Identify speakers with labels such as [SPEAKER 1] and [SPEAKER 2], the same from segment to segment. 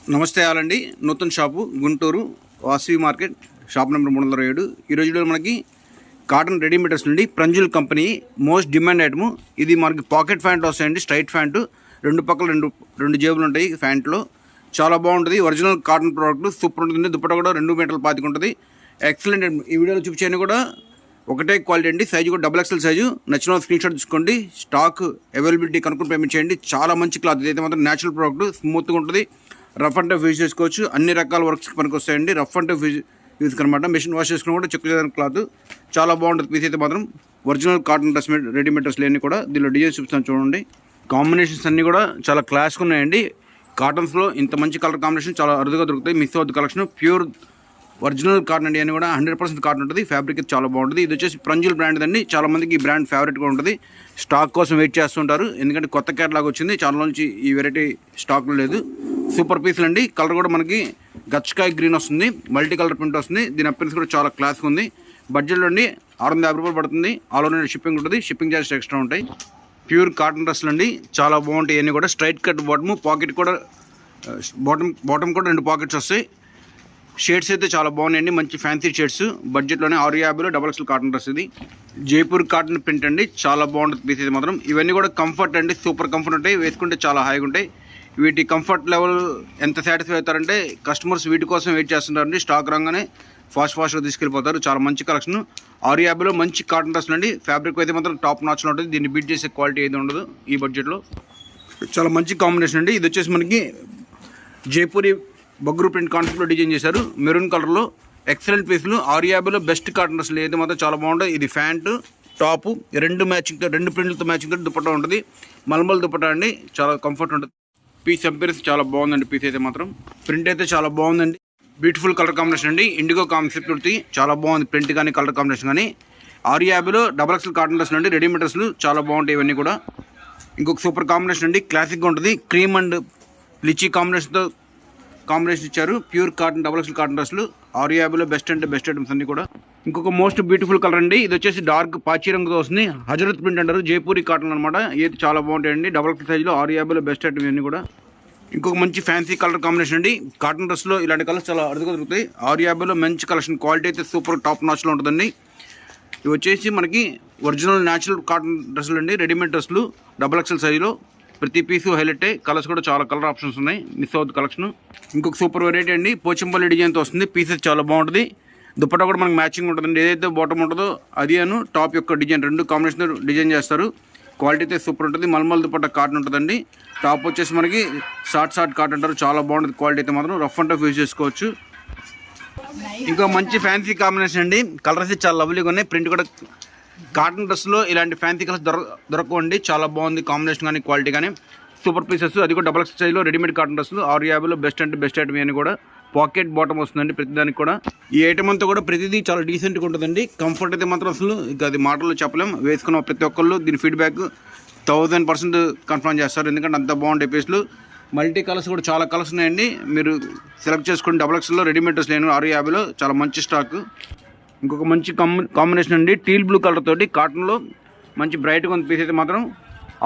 [SPEAKER 1] నమస్తే ఆలండి. Nutan shop Guntur Vasavi market shop number 307. ఈ రోజులో మనకి కాటన్ రెడీమేడర్స్ నుండి Pranjul company most demand item. ఇది మనకి పాకెట్ ప్యాంట్ వస్తాయండి, స్ట్రైట్ ప్యాంటు, రెండు పక్కల రెండు జేబులు ఉంటాయి ప్యాంట్లో. చాలా బాగుంటుంది, ఒరిజినల్ కాటన్ ప్రోడక్ట్, సూపర్ ఉంటుంది. దుపట్టా కూడా 2 మీటర్ల 25 ఉంటుంది. ఎక్సలెంట్. ఈ వీడియోలో చూపించేది కూడా ఒకటే క్వాలిటీ అండి. సైజు కూడా XXL సైజు. నచ్చిన స్క్రీన్ షాట్ తీసుకోండి. స్టాక్ అవైలబిలిటీ కనుక్కొని పేమెంట్ చేయండి. చాలా మంచి క్లాత్. ఇదైతే మాత్రం న్యాచురల్ ప్రోడక్ట్, స్మూత్గా ఉంటుంది. రఫ్ అండ్ టఫ్ యూజ్ చేసుకోవచ్చు. అన్ని రకాల వర్క్స్ పనికి వస్తాయండి. రఫ్ అండ్ టఫ్ యూజ్ అనమాట. మెషిన్ వాష్ చేసుకుని కూడా చెక్ చేయడానికి క్లాత్ చాలా బాగుంటుంది. పీస్ అయితే మాత్రం ఒరిజినల్ కాటన్ డ్రెస్ రెడీమేడ్ డ్రెస్లు అన్నీ కూడా దీనిలో డిజైన్స్ చూపిస్తాను చూడండి. కాంబినేషన్స్ అన్నీ కూడా చాలా క్లాస్గా ఉన్నాయండి. కాటన్స్లో ఇంత మంచి కలర్ కాంబినేషన్ చాలా అరుదుగా దొరుకుతాయి. మిస్ అవుతుంది కలెక్షన్. ప్యూర్ ఒరిజినల్ కాటన్ అండి అని కూడా 100% కాటన్ ఉంటుంది. ఫ్యాబ్రిక్ చాలా బాగుంటుంది. ఇది వచ్చేసి ప్రంజుల్ బ్రాండ్ అండి. చాలా మందికి ఈ బ్రాండ్ ఫేవరెట్గా ఉంటుంది. స్టాక్ కోసం వెయిట్ చేస్తుంటారు, ఎందుకంటే కొత్త కేటలాగ్ వచ్చింది. చాలా నుంచి ఈ వెరైటీ స్టాక్లో లేదు. సూపర్ పీసులు అండి. కలర్ కూడా మనకి గచ్చకాయ గ్రీన్ వస్తుంది, మల్టీ కలర్ ప్రింట్ వస్తుంది. దీని అపియరెన్స్ కూడా చాలా క్లాస్గా ఉంది. బడ్జెట్లో అండి 650 రూపాయలు పడుతుంది. ఆల్ ఓవర్ షిప్పింగ్ ఉంటుంది. షిప్పింగ్ ఛార్జెస్ ఎక్స్ట్రా ఉంటాయి. ప్యూర్ కాటన్ డ్రెస్లు అండి, చాలా బాగుంటాయి. ఇవన్నీ కూడా స్ట్రైట్ కట్ బాటము, పాకెట్ కూడా బాటమ్ కూడా 2 పాకెట్స్ వస్తాయి. షేడ్స్ అయితే చాలా బాగున్నాయండి, మంచి ఫ్యాన్సీ షేడ్స్. బడ్జెట్లోనే 650లో XXL కాటన్ డ్రెస్. ఇది జైపూర్ కాటన్ ప్రింట్ అండి, చాలా బాగుంటుంది పీస్ అయితే మాత్రం. ఇవన్నీ కూడా కంఫర్ట్ అండి, సూపర్ కంఫర్ట్ ఉంటాయి. వేసుకుంటే చాలా హాయిగా ఉంటాయి. వీటి కంఫర్ట్ లెవెల్ ఎంత సాటిస్ఫై అవుతారంటే కస్టమర్స్ వీటి కోసం వెయిట్ చేస్తుంటారండి. స్టాక్ రాగానే ఫాస్ట్గా తీసుకెళ్ళిపోతారు. చాలా మంచి కలెక్షన్. 650లో మంచి కాటన్ డ్రెస్ అండి. ఫ్యాబ్రిక్ అయితే మాత్రం టాప్ నాచ్లో ఉంటుంది. దీన్ని బీట్ చేసే క్వాలిటీ అయితే ఉండదు ఈ బడ్జెట్లో. చాలా మంచి కాంబినేషన్ అండి. ఇది వచ్చేసి మనకి జైపూరి బగ్రు ప్రింట్ కాన్సెప్ట్లో డిజైన్ చేశారు. మెరూన్ కలర్లో ఎక్సలెంట్ పీసులు. 650లో బెస్ట్ కాటన్ డ్రెస్లు అయితే మాత్రం చాలా బాగుంటుంది. ఇది ప్యాంటు టాపు 2 మ్యాచింగ్తో, 2 ప్రింట్లతో మ్యాచింగ్తో దుపట్టా ఉంటుంది. మల్మల్ దుపట్టా అండి, చాలా కంఫర్ట్ ఉంటుంది. పీస్ అపియరెన్స్ చాలా బాగుందండి. పీస్ అయితే మాత్రం ప్రింట్ అయితే చాలా బాగుందండి. బ్యూటిఫుల్ కలర్ కాంబినేషన్ అండి. ఇండిగో కాన్సెప్ట్ ఉంటుంది, చాలా బాగుంది ప్రింట్ కానీ కలర్ కాంబినేషన్ కానీ. 650లో XXL కాటన్ డ్రెస్లు అండి, రెడీమేడ్ డ్రెస్లు చాలా బాగుంటాయి ఇవన్నీ కూడా. ఇంకొక సూపర్ కాంబినేషన్ అండి, క్లాసిక్గా ఉంటుంది. క్రీమ్ అండ్ లిచీ కాంబినేషన్తో కాంబినేషన్ ఇచ్చారు. ప్యూర్ కాటన్ XXL కాటన్ డ్రెస్లు 650లో బెస్ట్ అంటే బెస్ట్ ఐటమ్స్ అన్ని కూడా. ఇంకొక మోస్ట్ బ్యూటిఫుల్ కలర్ అండి. ఇది వచ్చేసి డార్క్ పాచి రంగుతో వస్తుంది. హజరత్ ప్రింట్ అంటారు, జైపూరి కాటన్ అనమాట. ఏది చాలా బాగుంటాయండి. XXL సైజులో 650లో బెస్ట్ ఐటమ్ ఇవన్నీ కూడా. ఇంకొక మంచి ఫ్యాన్సీ కలర్ కాంబినేషన్ అండి. కాటన్ డ్రెస్లో ఇలాంటి కలర్స్ చాలా అరుదుగా దొరుకుతాయి. 650లో మంచి కలెక్షన్. క్వాలిటీ అయితే సూపర్ టాప్ నాచ్లో ఉంటుందండి. ఇవి వచ్చేసి మనకి ఒరిజినల్ న్యాచురల్ కాటన్ డ్రెస్సులు అండి, రెడీమేడ్ డ్రెస్సులు XXL సైజులో. ప్రతి పీసు హైలైటే. కలర్స్ కూడా చాలా కలర్ ఆప్షన్స్ ఉన్నాయి. మిస్ అవుతుంది కలెక్షన్. ఇంకొక సూపర్ వెరైటీ అండి, పోచంపల్లి డిజైన్తో వస్తుంది. పీసెస్ చాలా బాగుంటుంది. దుపట్టా కూడా మనకు మ్యాచింగ్ ఉంటుందండి. ఏదైతే బాటమ్ ఉంటుందో అది టాప్ యొక్క డిజైన్ 2 కాంబినేషన్ డిజైన్ చేస్తారు. క్వాలిటీ అయితే సూపర్ ఉంటుంది. మల్మల్ దుపట్టా కాటన్ ఉంటుందండి. టాప్ వచ్చేసి మనకి షార్ట్ కాటన్ అంటారు. చాలా బాగుంటుంది క్వాలిటీ అయితే మాత్రం. రఫ్ అండ్ టఫ్ యూజ్ చేసుకోవచ్చు. ఇంకా మంచి ఫ్యాన్సీ కాంబినేషన్ అండి. కలర్స్ చాలా లవ్లీగా ఉన్నాయి. ప్రింట్ కూడా కాటన్ డ్రెస్లో ఇలాంటి ఫ్యాన్సీ కలర్స్ దొరకవండి. చాలా బాగుంది కాంబినేషన్ కానీ క్వాలిటీ కానీ. Super pieces. అది కూడా XXL సైజ్లో రెడీమేడ్ కాటన్ డ్రెస్లు 650లో బెస్ట్ అంటే బెస్ట్ ఐటమ్ అని కూడా. పాకెట్ బాటమ్ వస్తుందండి ప్రతిదానికి కూడా. ఈ ఐటమ్ అంతా కూడా ప్రతిదీ చాలా డీసెంట్గా ఉంటుందండి. కంఫర్ట్ అయితే మాత్రం అసలు ఇక అది మాటల్లో చెప్పలేం. వేసుకున్న ప్రతి ఒక్కళ్ళు దీని ఫీడ్బ్యాక్ 1000% కన్ఫర్మ్ చేస్తారు, ఎందుకంటే అంత బాగుంటాయి పీసులు. మల్టీ కలర్స్ కూడా చాలా కలర్స్ ఉన్నాయండి. మీరు సెలెక్ట్ చేసుకుని XXLలో రెడీమేడ్ డ్రెస్ లేను 650లో చాలా మంచి స్టాక్. ఇంకొక మంచి కాంబినేషన్ అండి, టీల్ బ్లూ కలర్ తోటి కాటన్లో మంచి బ్రైట్గా ఉంది పీస్ అయితే మాత్రం.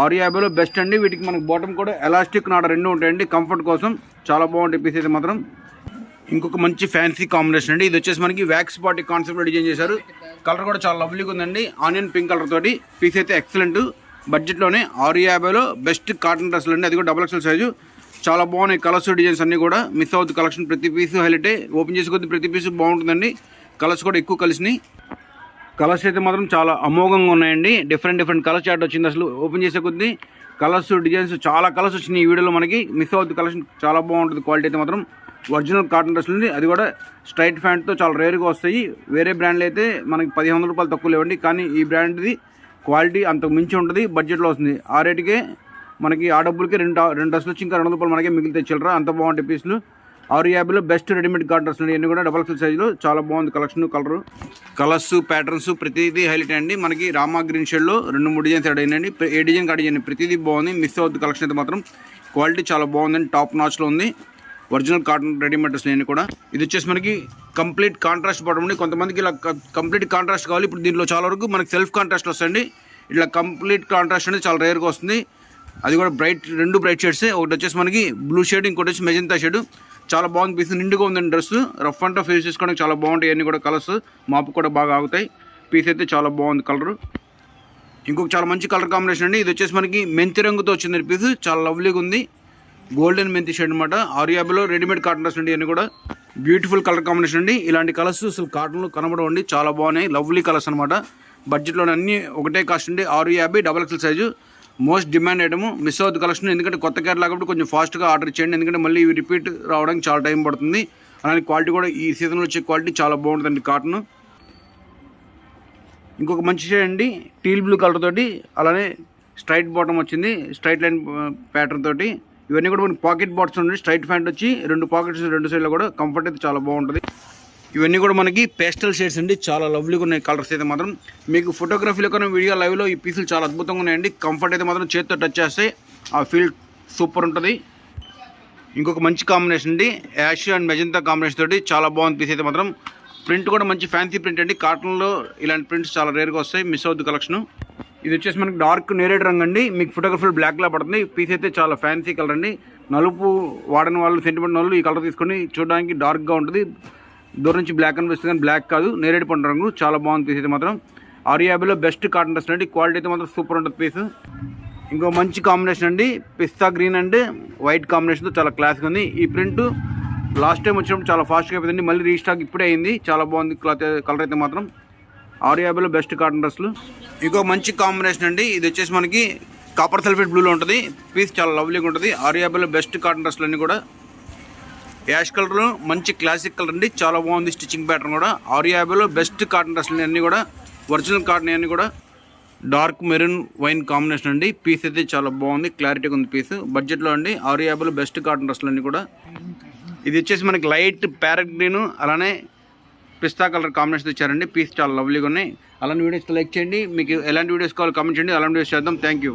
[SPEAKER 1] 650లో బెస్ట్ అండి. వీటికి మనకు బాటమ్ కూడా ఎలాస్టిక్ నాడ 2 ఉంటాయండి కంఫర్ట్ కోసం. చాలా బాగుంటాయి పీస్ అయితే మాత్రం. ఇంకొక మంచి ఫ్యాన్సీ కాంబినేషన్ అండి. ఇది వచ్చేసి మనకి వ్యాక్స్ పార్టీ కాన్సెప్ట్లో డిజైన్ చేశారు. కలర్ కూడా చాలా లవ్లీగా ఉందండి. ఆనియన్ పింక్ కలర్ తోటి పీస్ అయితే ఎక్సలెంట్. బడ్జెట్లోనే 650లో బెస్ట్ కాటన్ డ్రెస్లు అండి. అది కూడా XXL సైజు. చాలా బాగున్నాయి కలర్స్ డిజైన్స్ అన్నీ కూడా. మిస్ అవుతుంది కలెక్షన్. ప్రతి పీసు హైలైటే. ఓపెన్ చేసుకొద్ది ప్రతి పీసు బాగుంటుందండి. కలర్స్ కూడా ఎక్కువ కలిసినాయి. కలర్స్ అయితే మాత్రం చాలా అమోఘంగా ఉన్నాయండి. డిఫరెంట్ కలర్ చార్ట్ వచ్చింది. అసలు ఓపెన్ చేసే కొద్దీ కలర్స్ డిజైన్స్ చాలా కలర్స్ వచ్చినాయి ఈ వీడియోలో మనకి. మిస్ అవుతుంది కలెక్షన్. చాలా బాగుంటుంది క్వాలిటీ అయితే మాత్రం. ఒరిజినల్ కాటన్ డ్రెస్లు ఉంది. అది కూడా స్ట్రైట్ ప్యాంట్తో చాలా రేర్గా వస్తాయి. వేరే బ్రాండ్లు అయితే మనకి 1500 రూపాయలు తక్కువ లేవండి. కానీ ఈ బ్రాండ్ది క్వాలిటీ అంతకు మించి ఉంటుంది. బడ్జెట్లో వస్తుంది. ఆ రేటుకే మనకి ఆ డబ్బులకి రెండు డ్రెస్లు వచ్చి ఇంకా 200 రూపాయలు మనకే మిగిలితే చిల్లరా. అంత బాగుంటాయి పీసులు. 650లో బెస్ట్ రెడీమేడ్ కాటన్ డ్రెస్లు ఇవన్నీ కూడా XXL సైజులో. చాలా బాగుంది కలెక్షన్. కలర్స్ ప్యాటర్న్స్ ప్రతిదీ హైలైట్ అండి. మనకి రామా గ్రీన్ షేడ్లో 2-3 డిజైన్స్ యాడ్ అయ్యండి. ఏ డిజైన్ కాడ డిజైన్ ప్రతిదీ బాగుంది. మిస్ అవుతుంది కలెక్షన్ అయితే మాత్రం. క్వాలిటీ చాలా బాగుందండి. టాప్ నాచ్లో ఉంది. ఒరిజినల్ కాటన్ రెడీమేడ్ డ్రెస్లు అన్నీ కూడా. ఇది వచ్చేసి మనకి కంప్లీట్ కాంట్రాస్ట్ బాటమ్ అండి. కొంతమందికి ఇలా కంప్లీట్ కాంట్రాస్ట్ కావాలి. ఇప్పుడు దీంట్లో చాలా వరకు మనకి సెల్ఫ్ కాంట్రాస్ట్ వస్తుంది. ఇట్లా కంప్లీట్ కాంట్రాస్ట్ అనేది చాలా రేర్గా వస్తుంది. అది కూడా రెండు బ్రైట్ షేడ్స్. ఒకటి వచ్చేసి మనకి బ్లూ షేడ్, ఇంకోటి వచ్చి మెజంతా షేడ్. చాలా బాగుంది పీస్, నిండుగా ఉందండి dress. Rough and tough use చేసుకోవడానికి చాలా బాగుంటాయి. అన్నీ కూడా కలర్స్ మాపు కూడా బాగా ఆగుతాయి. పీస్ అయితే చాలా బాగుంది కలర్. ఇంకొక చాలా మంచి కలర్ కాంబినేషన్ అండి. ఇది వచ్చేసి మనకి మెంతి రంగుతో వచ్చింది పీస్. చాలా లవ్లీగా ఉంది. గోల్డెన్ మెంతి షేడ్ అనమాట. 650లో రెడీమేడ్ కాటన్ డ్రెస్ అండి. అన్నీ కూడా బ్యూటిఫుల్ కలర్ కాంబినేషన్ అండి. ఇలాంటి కలర్స్ అసలు కాటన్లో కనబడవండి. చాలా బాగున్నాయి, లవ్లీ కలర్స్ అనమాట. బడ్జెట్లో అన్నీ ఒకటే కాస్ట్ అండి. 650 double XL size. Most demand item. Miss అవుతుంది కలెక్షన్. ఎందుకంటే కొత్త కేరళ కాబట్టి కొంచెం ఫాస్ట్గా ఆర్డర్ చేయండి. ఎందుకంటే మళ్ళీ ఇవి రిపీట్ రావడానికి చాలా టైం పడుతుంది. అలానే క్వాలిటీ కూడా ఈ సీజన్లో వచ్చే క్వాలిటీ చాలా బాగుంటుందండి కాటన్. ఇంకొక మంచి షేడ్ అండి, టీల్ బ్లూ కలర్ తోటి, అలానే స్ట్రైట్ బాటమ్ వచ్చింది, స్ట్రైట్ లైన్ ప్యాటర్న్ తోటి. ఇవన్నీ కూడా మనకి పాకెట్ బాట్స్ ఉండి స్ట్రైట్ ప్యాంట్ వచ్చి 2 పాకెట్స్ 2 సైడ్లో కూడా కంఫర్ట్ అయితే చాలా బాగుంటుంది. ఇవన్నీ కూడా మనకి పేస్టల్ షేడ్స్ అండి. చాలా లవ్లీగా ఉన్నాయి కలర్స్ అయితే మాత్రం. మీకు ఫోటోగ్రఫీలో కన్నా వీడియో లైవ్లో ఈ పీసులు చాలా అద్భుతంగా ఉన్నాయండి. కంఫర్ట్ అయితే మాత్రం చేతితో టచ్ చేస్తే ఆ ఫీల్ సూపర్ ఉంటుంది. ఇంకొక మంచి కాంబినేషన్ అండి, యాష్ అండ్ మెజంతా కాంబినేషన్ తోటి చాలా బాగుంది పీస్ అయితే మాత్రం. ప్రింట్ కూడా మంచి ఫ్యాన్సీ ప్రింట్ అండి. కాటన్లో ఇలాంటి ప్రింట్స్ చాలా రేర్గా వస్తాయి. మిస్ అవుద్ది కలెక్షన్. ఇది వచ్చేసి మనకి డార్క్ నేరేడ్ రంగు అండి. మీకు ఫోటోగ్రఫీలో బ్లాక్లా పడుతుంది. పీస్ అయితే చాలా ఫ్యాన్సీ కలర్ అండి. నలుపు వాడని వాళ్ళు, సెంటిమెంట్ వాళ్ళు ఈ కలర్ తీసుకొని చూడడానికి డార్క్గా ఉంటుంది. దూరం నుంచి బ్లాక్ అనిపిస్తుంది కానీ బ్లాక్ కాదు, నేరేడు పండు రంగు. చాలా బాగుంది పీస్ అయితే మాత్రం. 650లో బెస్ట్ కాటన్ డ్రెస్ అండి. క్వాలిటీ అయితే మాత్రం సూపర్ ఉంటుంది పీస్. ఇంకో మంచి కాంబినేషన్ అండి, పిస్తా గ్రీన్ అండ్ వైట్ కాంబినేషన్తో చాలా క్లాస్గా ఉంది. ఈ ప్రింట్ లాస్ట్ టైం వచ్చినప్పుడు చాలా ఫాస్ట్గా అయిపోయింది. మళ్ళీ రీస్టాక్ ఇప్పుడే అయింది. చాలా బాగుంది క్లాత్ కలర్ అయితే మాత్రం. 650లో బెస్ట్ కాటన్ డ్రెస్లు. ఇంకో మంచి కాంబినేషన్ అండి, ఇది వచ్చేసి మనకి కాపర్ సల్ఫేట్ బ్లూలో ఉంటుంది. పీస్ చాలా లవ్లీగా ఉంటుంది. 650లో బెస్ట్ కాటన్ డ్రెస్లు అన్నీ కూడా. యాష్ కలర్లో మంచి క్లాసిక్ కలర్ అండి. చాలా బాగుంది స్టిచ్చింగ్ ప్యాటర్న్ కూడా. 650లో బెస్ట్ కాటన్ డ్రెస్లు అన్నీ కూడా ఒరిజినల్ కాటన్ అన్నీ కూడా. డార్క్ మెరూన్ వైన్ కాంబినేషన్ అండి. పీస్ అయితే చాలా బాగుంది, క్లారిటీగా ఉంది పీస్. బడ్జెట్లో అండి. 650లో బెస్ట్ కాటన్ డ్రెస్లు అన్నీ కూడా. ఇది వచ్చేసి మనకి లైట్ ప్యారెట్ గ్రీన్ అలానే పిస్తా కలర్ కాంబినేషన్ ఇచ్చారండి. పీస్ చాలా లవ్లీగా ఉన్నాయి. అలాంటి వీడియోస్ లైక్ చేయండి. మీకు ఎలాంటి వీడియోస్ కావాలో కామెంట్ చేయండి. అలాంటి వీడియోస్ చేద్దాం. Thank you.